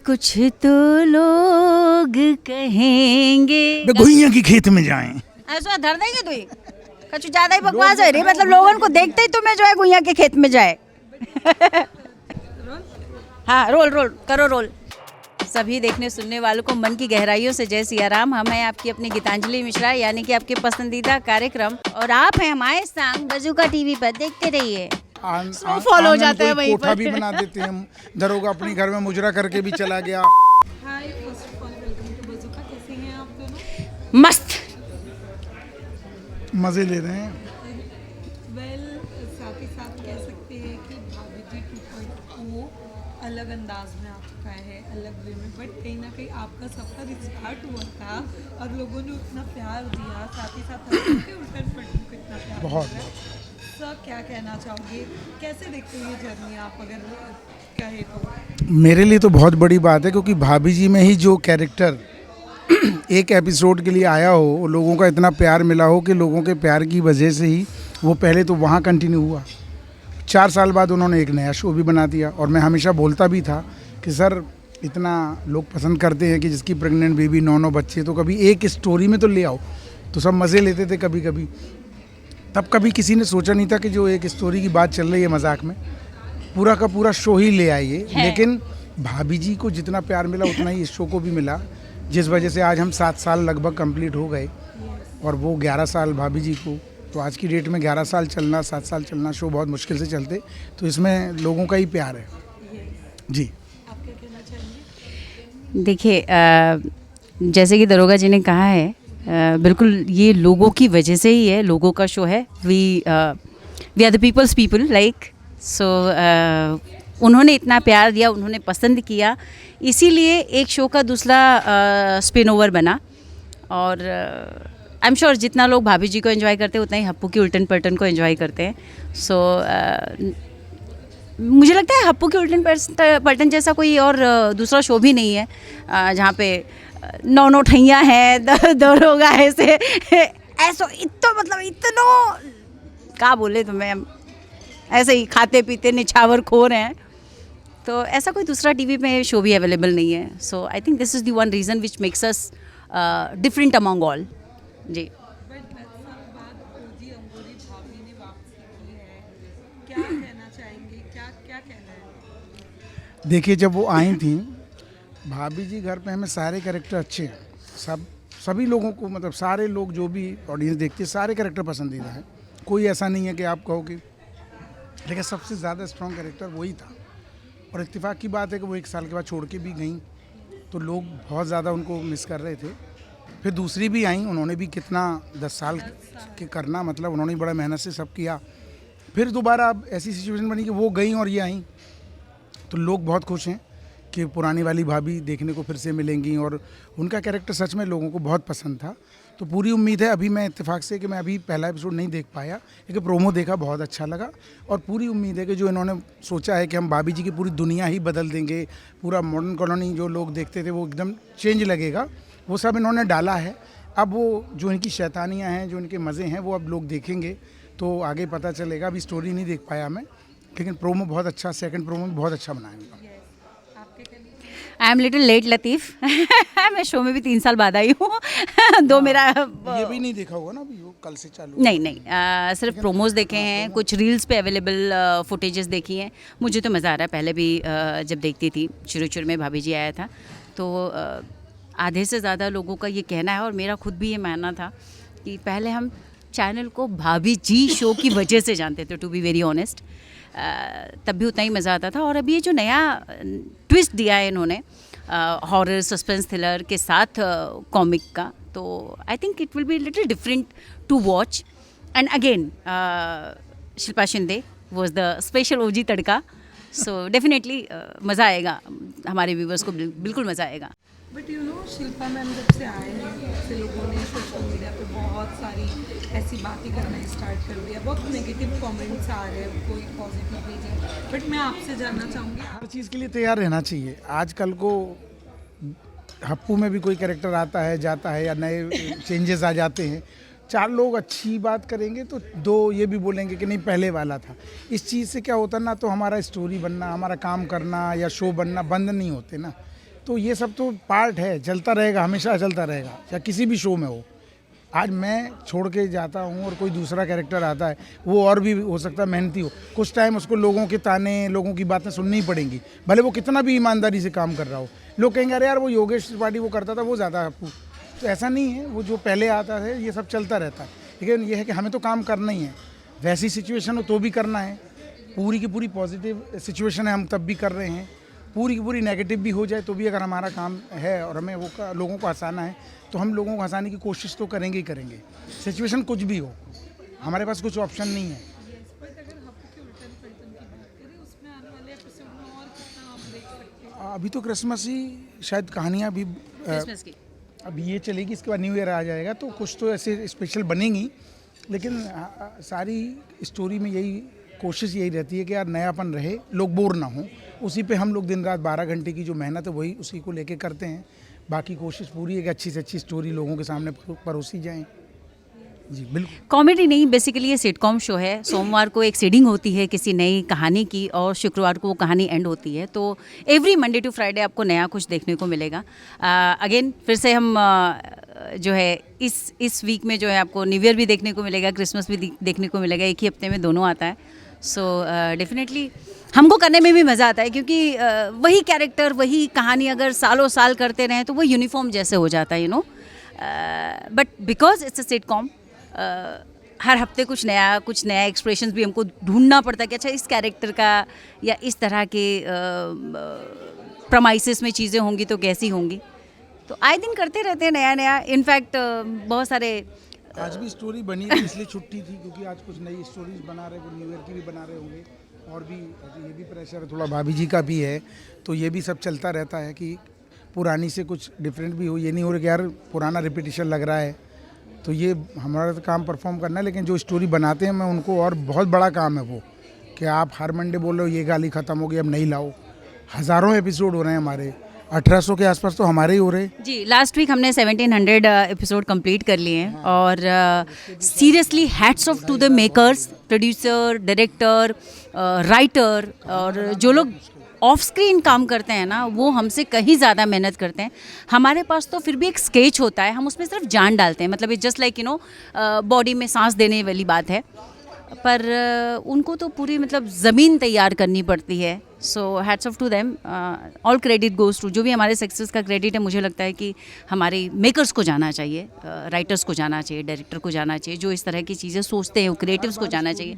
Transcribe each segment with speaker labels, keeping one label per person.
Speaker 1: कुछ तो लोग कहेंगे
Speaker 2: गुइया की खेत में जाएं।
Speaker 1: ऐसा धर देंगे तू ही कुछ ज्यादा ही बकवास है रे, मतलब लोगों को देखते ही तुम्हें जो है गुइया के खेत में जाए। हाँ रोल रोल करो रोल। सभी देखने सुनने वालों को मन की गहराइयों से जय सिया राम। हम हैं आपकी अपनी गीतांजलि मिश्रा, यानी कि आपके पसंदीदा कार्यक्रम, और आप हैं हमारे संग बजूका टीवी पर। देखते रहिए।
Speaker 3: स्नोफॉल हो जाता है वहीं पर। भी बना देते हैं, दरोगा अपनी घर में मुजरा करके भी चला गया।
Speaker 4: Hi, first of all welcome to Bazooka. कैसे हैं आप दोनों?
Speaker 1: मस्त
Speaker 3: मजे ले रहे हैं।
Speaker 4: वेल, साथ ही साथ कह सकते हैं कि भाभी जी 2.0 अलग अंदाज में आ चुका है, अलग वे में, बट कहीं ना कहीं आपका सफ़र स्टार्ट हुआ था और लोगों ने उतना प्यार दिया, साथ ही साथ आपके उल्टन पलटन को इतना प्यार
Speaker 3: बहुत।
Speaker 4: दिया। सर क्या कहना चाहोगे, कैसे देखते हो ये जर्नी आप, अगर कहे तो?
Speaker 3: मेरे लिए तो बहुत बड़ी बात है, क्योंकि भाभी जी में ही जो कैरेक्टर एक एपिसोड के लिए आया हो, लोगों का इतना प्यार मिला हो कि लोगों के प्यार की वजह से ही वो पहले तो वहाँ कंटिन्यू हुआ। 4 साल बाद उन्होंने एक नया शो भी बना दिया, और मैं हमेशा बोलता भी था कि सर इतना लोग पसंद करते हैं कि जिसकी प्रेग्नेंट बेबी 9 बच्चे, तो कभी एक स्टोरी में तो ले आओ। तो सब मज़े लेते थे कभी कभी। तब कभी किसी ने सोचा नहीं था कि जो एक स्टोरी की बात चल रही है मजाक में, पूरा का पूरा शो ही ले आइए। लेकिन भाभी जी को जितना प्यार मिला उतना ही इस शो को भी मिला, जिस वजह से आज हम 7 साल लगभग कंप्लीट हो गए, और वो 11 साल भाभी जी को। तो आज की डेट में 11 साल चलना, 7 साल चलना, शो बहुत मुश्किल से चलते। तो इसमें लोगों का ही प्यार है जी।
Speaker 4: आप क्या कहना चाहेंगे?
Speaker 1: देखिए, जैसे कि दरोगा जी ने कहा है, बिल्कुल ये लोगों की वजह से ही है, लोगों का शो है। We are the people's people, like so उन्होंने इतना प्यार दिया, उन्होंने पसंद किया, इसीलिए एक शो का दूसरा स्पिन ओवर बना। और आई एम श्योर जितना लोग भाभी जी को एंजॉय करते हैं उतना ही हप्पू की उल्टन पलटन को एंजॉय करते हैं। सो मुझे लगता है हप्पू के उल्टन पलटन जैसा कोई और दूसरा शो भी नहीं है जहाँ पे 9 ठैया हैं, दरोगा ऐसे ऐसो इतो, मतलब इतनो क्या बोले तुम्हें, ऐसे ही खाते पीते निछावर खोर हैं। तो ऐसा कोई दूसरा टीवी पे शो भी अवेलेबल नहीं है। So I think this is the one reason which makes us different among all जी।
Speaker 4: बट 10 साल बाद ओजी अंगूरी भाभी ने वापसी की है, क्या कहना चाहेंगे, क्या क्या कहना है?
Speaker 3: देखिए, जब वो आई थी भाभी जी घर पे, हमें सारे कैरेक्टर अच्छे हैं। सभी लोगों को, मतलब सारे लोग जो भी ऑडियंस देखती है, सारे कैरेक्टर पसंदीदा हैं। कोई ऐसा नहीं है कि आप कहो कि, लेकिन सबसे ज़्यादा स्ट्रॉन्ग कैरेक्टर वही था। और इत्तेफाक की बात है कि वो 1 साल के बाद छोड़ के भी गई, तो लोग बहुत ज़्यादा उनको मिस कर रहे थे। फिर दूसरी भी आई, उन्होंने भी कितना 10 साल के करना, मतलब उन्होंने बड़ा मेहनत से सब किया। फिर दोबारा अब ऐसी सिचुएशन बनी कि वो गई और ये आई, तो लोग बहुत खुश हैं कि पुरानी वाली भाभी देखने को फिर से मिलेंगी, और उनका कैरेक्टर सच में लोगों को बहुत पसंद था। तो पूरी उम्मीद है, अभी मैं इत्तेफाक से कि मैं अभी पहला एपिसोड नहीं देख पाया, लेकिन प्रोमो देखा, बहुत अच्छा लगा। और पूरी उम्मीद है कि जो इन्होंने सोचा है कि हम भाभी जी की पूरी दुनिया ही बदल देंगे, पूरा मॉडर्न कॉलोनी जो लोग देखते थे वो एकदम चेंज लगेगा, वो सब इन्होंने डाला है। अब वो जो इनकी शैतानियाँ हैं, जो इनके मज़े हैं, वो अब लोग देखेंगे तो आगे पता चलेगा। अभी स्टोरी नहीं देख पाया मैं, लेकिन प्रोमो बहुत अच्छा, सेकंड प्रोमो भी बहुत अच्छा बनाया उनका।
Speaker 1: आई एम लिटिल लेट लतीफ़। मैं शो में भी 3 साल बाद आई हूँ। दो मेरा
Speaker 3: ये भी नहीं देखा होगा ना अभी, वो कल से चालू।
Speaker 1: नहीं, सिर्फ प्रोमोज देखे हैं, कुछ रील्स पे अवेलेबल फुटेजेस देखी हैं। मुझे तो मज़ा आ रहा है। पहले भी जब देखती थी, शुरू में भाभी जी आया था, तो आधे से ज़्यादा लोगों का ये कहना है, और मेरा खुद भी ये मानना था, कि पहले हम चैनल को भाभी जी शो की वजह से जानते थे, टू बी वेरी ऑनेस्ट। तब भी उतना ही मज़ा आता था। और अभी ये जो नया ट्विस्ट दिया है इन्होंने, हॉरर सस्पेंस थ्रिलर के साथ कॉमिक का, तो I think it will be little different to watch. And again Shilpa Shinde was the special OG tadka. So definitely मज़ा आएगा, हमारे व्यूवर्स को बिल्कुल मज़ा आएगा।
Speaker 4: But you know, Shilpa ma'am जब से आए हैं, तब से लोगों ने सोशल मीडिया पे बहुत सारी ऐसी बातें करना स्टार्ट कर दिया, बहुत नेगेटिव कमेंट्स आ रहे हैं, कोई पॉजिटिव भी नहीं। बट मैं आपसे जानना चाहूँगी,
Speaker 3: हर चीज़ के लिए तैयार रहना चाहिए। आजकल को हप्पू में भी कोई कैरेक्टर आता है, जाता है, या नए चेंजेस आ जाते हैं। 4 लोग अच्छी बात करेंगे तो 2 ये भी बोलेंगे कि नहीं पहले वाला था। इस चीज़ से क्या होता ना, तो हमारा स्टोरी बनना, हमारा काम करना या शो बनना बंद नहीं होते ना। तो ये सब तो पार्ट है, चलता रहेगा, हमेशा चलता रहेगा, चाहे किसी भी शो में हो। आज मैं छोड़ के जाता हूँ और कोई दूसरा कैरेक्टर आता है, वो और भी हो सकता है मेहनती हो, कुछ टाइम उसको लोगों के ताने, लोगों की बातें सुननी ही पड़ेंगी, भले वो कितना भी ईमानदारी से काम कर रहा हो। लोग कहेंगे अरे यार वो योगेश त्रिपाठी वो करता था, वो ज़्यादा हप्पू। तो ऐसा नहीं है, वो जो पहले आता है ये सब चलता रहता है, लेकिन ये है कि हमें तो काम करना ही है, वैसी सिचुएशन हो तो भी करना है। पूरी की पूरी पॉजिटिव सिचुएशन है, हम तब भी कर रहे हैं, पूरी की पूरी नेगेटिव भी हो जाए तो भी अगर हमारा काम है और हमें वो लोगों को हंसाना है तो हम लोगों को हंसाने की कोशिश तो करेंगे ही करेंगे, सिचुएशन कुछ भी हो, हमारे पास कुछ ऑप्शन नहीं है।
Speaker 4: बट अगर हप्पू के उल्टन पलटन की बात करें, उसमें आने वाले एपिसोड में और कितना हम देख सकते हैं?
Speaker 3: अभी तो क्रिसमस ही शायद कहानियाँ भी
Speaker 1: क्रिसमस की
Speaker 3: अब ये चलेगी, इसके बाद न्यू ईयर आ जाएगा तो कुछ तो ऐसे स्पेशल बनेंगी, लेकिन सारी स्टोरी में यही कोशिश यही रहती है कि यार नयापन रहे, लोग बोर ना हो। उसी पे हम लोग दिन रात 12 घंटे की जो मेहनत है वही उसी को लेके करते हैं। बाकी कोशिश पूरी है कि अच्छी से अच्छी स्टोरी लोगों के सामने परोसी जाए। जी बिल्कुल।
Speaker 1: कॉमेडी नहीं, बेसिकली ये सिटकॉम शो है। सोमवार को एक सीडिंग होती है किसी नई कहानी की और शुक्रवार को वो कहानी एंड होती है, तो एवरी मंडे टू फ्राइडे आपको नया कुछ देखने को मिलेगा। अगेन फिर से हम जो है इस वीक में जो है आपको न्यू ईयर भी देखने को मिलेगा, क्रिसमस भी देखने को मिलेगा, एक ही हफ्ते में दोनों आता है। सो डेफिनेटली हमको करने में भी मज़ा आता है, क्योंकि वही कैरेक्टर वही कहानी अगर सालों साल करते रहें तो वो यूनिफॉर्म जैसे हो जाता है, you know. But because it's a sitcom, हर हफ्ते कुछ नया एक्सप्रेशंस भी हमको ढूंढना पड़ता है कि अच्छा इस कैरेक्टर का या इस तरह के प्रमाइसिस में चीज़ें होंगी तो कैसी होंगी, तो आए दिन करते रहते हैं नया नया। इनफैक्ट बहुत सारे
Speaker 3: आज भी स्टोरी बनी थी, इसलिए छुट्टी थी, क्योंकि आज कुछ नई स्टोरीज बना रहे, वो न्यू ईयर की भी बना रहे होंगे, और भी ये भी प्रेशर थोड़ा भाभी जी का भी है, तो ये भी सब चलता रहता है कि पुरानी से कुछ डिफरेंट भी हो। ये नहीं हो रहा कि यार पुराना रिपीटिशन लग रहा है, तो ये हमारा तो काम परफॉर्म करना है, लेकिन जो स्टोरी बनाते हैं मैं उनको, और बहुत बड़ा काम है वो कि आप हर मंडे बोल रहे हो ये गाली ख़त्म हो गई अब नहीं लाओ। हज़ारों एपिसोड हो रहे हैं हमारे, 1800 के आसपास तो हमारे ही हो रहे हैं।
Speaker 1: जी, लास्ट वीक हमने 1700 एपिसोड कंप्लीट कर लिए हैं, और seriously hats off to the makers, producer, director, writer, और जो लोग ऑफ स्क्रीन काम करते हैं ना, वो हमसे कहीं ज़्यादा मेहनत करते हैं। हमारे पास तो फिर भी एक स्केच होता है, हम उसमें सिर्फ जान डालते हैं, मतलब it's just like you know body में सांस देने वाली बात है, पर उनको तो पूरी मतलब ज़मीन तैयार करनी पड़ती है। So hats off to them, all credit goes to, जो भी हमारे सक्सेस का क्रेडिट है मुझे लगता है कि हमारे मेकर्स को जाना चाहिए, राइटर्स को जाना चाहिए, डायरेक्टर को जाना चाहिए, जो इस तरह की चीज़ें सोचते हैं, क्रिएटिव्स को जाना चाहिए।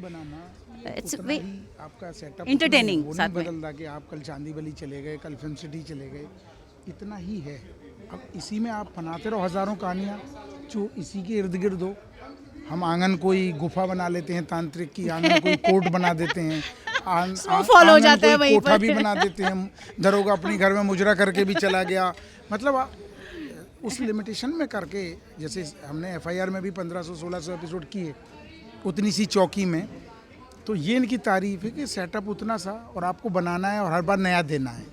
Speaker 1: इट्स वे
Speaker 3: आपका सेटअप
Speaker 1: entertaining साथ में।
Speaker 3: बदल रहा कि आप कल चांदीवली चले गए, कल फिल्म सिटी चले गए, इतना ही है। अब इसी में आप बनाते रहो हज़ारों कहानियाँ जो इसी के इर्द गिर्द हो। हम आंगन कोई गुफा बना लेते हैं तांत्रिक की, आंगन कोई कोर्ट बना देते हैं,
Speaker 1: Snowfall हो जाता है वहीं
Speaker 3: कोठा
Speaker 1: पर।
Speaker 3: भी बना देते हैं, दरोगा अपने घर में मुजरा करके भी चला गया। मतलब उस लिमिटेशन में करके, जैसे हमने FIR में भी 1500-1600 एपिसोड किए उतनी सी चौकी में, तो ये इनकी तारीफ है कि सेटअप उतना सा और आपको बनाना है और हर बार नया देना है।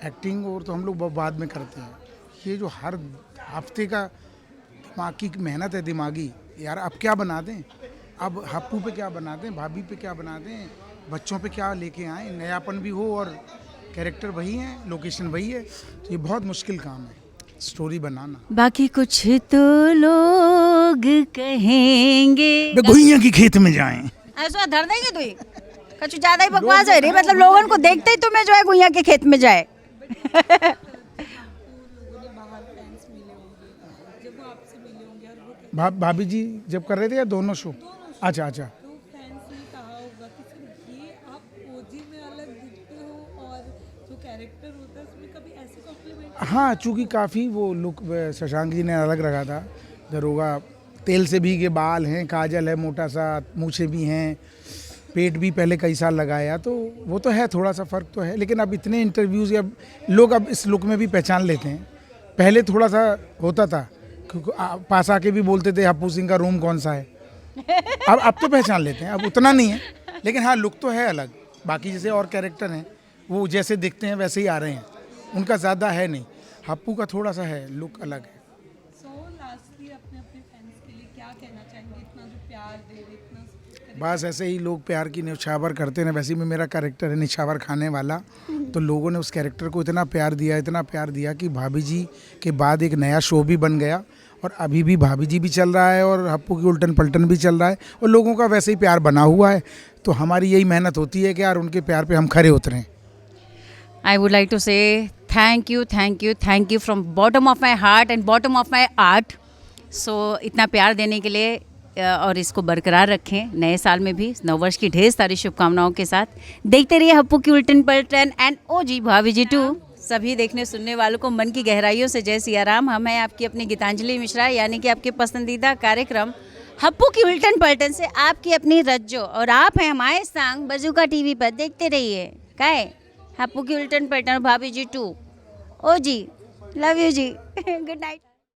Speaker 3: एक्टिंग और तो हम लोग बाद में करते हैं, ये जो हर हफ्ते का दिमाग की मेहनत है दिमागी, यार अब क्या बना दें, अब हप्पू पे क्या बना दें, भाभी पे क्या बना दें, बच्चों पे क्या लेके आएँ, नयापन भी हो और कैरेक्टर वही है, लोकेशन वही है, तो ये बहुत मुश्किल काम है स्टोरी बनाना।
Speaker 1: बाकी कुछ तो लोग कहेंगे,
Speaker 2: घुइयां की खेत में जाएं।
Speaker 1: ऐसा धर देंगे तू ही कुछ ज़्यादा ही बकवास है रे, मतलब लोगों को देखते ही तुम्हें जो है गुइया के खेत में जाए।
Speaker 3: भाभी जी जब कर रहे थे या दोनों शो? अच्छा अच्छा।
Speaker 4: तो फैंस ने कहा होगा कि सर ये आप ओजी में अलग दिखते हो और जो कैरेक्टर होता है उसमें कभी ऐसे कॉम्प्लीमेंट?
Speaker 3: हाँ, चूँकि काफ़ी वो लुक शशांक जी ने अलग रखा था, दरोगा तेल से भीगे बाल हैं, काजल है, मोटा सा मूछे भी हैं, पेट भी पहले कई साल लगाया, तो वो तो है, थोड़ा सा फ़र्क तो है, लेकिन अब इतने इंटरव्यूज़ अब लोग अब इस लुक में भी पहचान लेते हैं। पहले थोड़ा सा होता था क्योंकि पास आके भी बोलते थे हप्पू सिंह का रूम कौन सा है। अब तो पहचान लेते हैं, अब उतना नहीं है, लेकिन हाँ लुक तो है अलग। बाकी जैसे और कैरेक्टर हैं वो जैसे दिखते हैं वैसे ही आ रहे हैं, उनका ज़्यादा है नहीं, हप्पू का थोड़ा सा है, लुक अलग है।
Speaker 4: सो लास्टली अपने अपने फैंस के लिए क्या कहना चाहेंगे, इतना जो प्यार दे रहे, इतना
Speaker 3: बस ऐसे ही लोग प्यार की न्यौछावर करते हैं। वैसे ही मेरा कैरेक्टर है निछावर खाने वाला, तो लोगों ने उस कैरेक्टर को इतना प्यार दिया कि भाभी जी के बाद एक नया शो भी बन गया और अभी भी भाभी जी भी चल रहा है और हप्पू की उल्टन पलटन भी चल रहा है और लोगों का वैसे ही प्यार बना हुआ है। तो हमारी यही मेहनत होती है कि यार उनके प्यार पे हम खरे उतरें।
Speaker 1: I would like to say thank you from bottom of my heart and bottom of my heart. So इतना प्यार देने के लिए और इसको बरकरार रखें नए साल में भी। नववर्ष की ढेर सारी शुभकामनाओं के साथ देखते रहिए हप्पू की उल्टन पलटन एंड ओ जी भाभी जी 2। सभी देखने सुनने वालों को मन की गहराइयों से जय सिया राम। हम हैं आपकी अपनी गीतांजलि मिश्रा, यानी कि आपके पसंदीदा कार्यक्रम हप्पू की उल्टन पलटन से आपकी अपनी रज्जो, और आप हैं हमारे संग बजूका टीवी पर। देखते रहिए काय हप्पू की उल्टन पलटन भाभी जी 2। ओ जी लव यू जी गुड नाइट।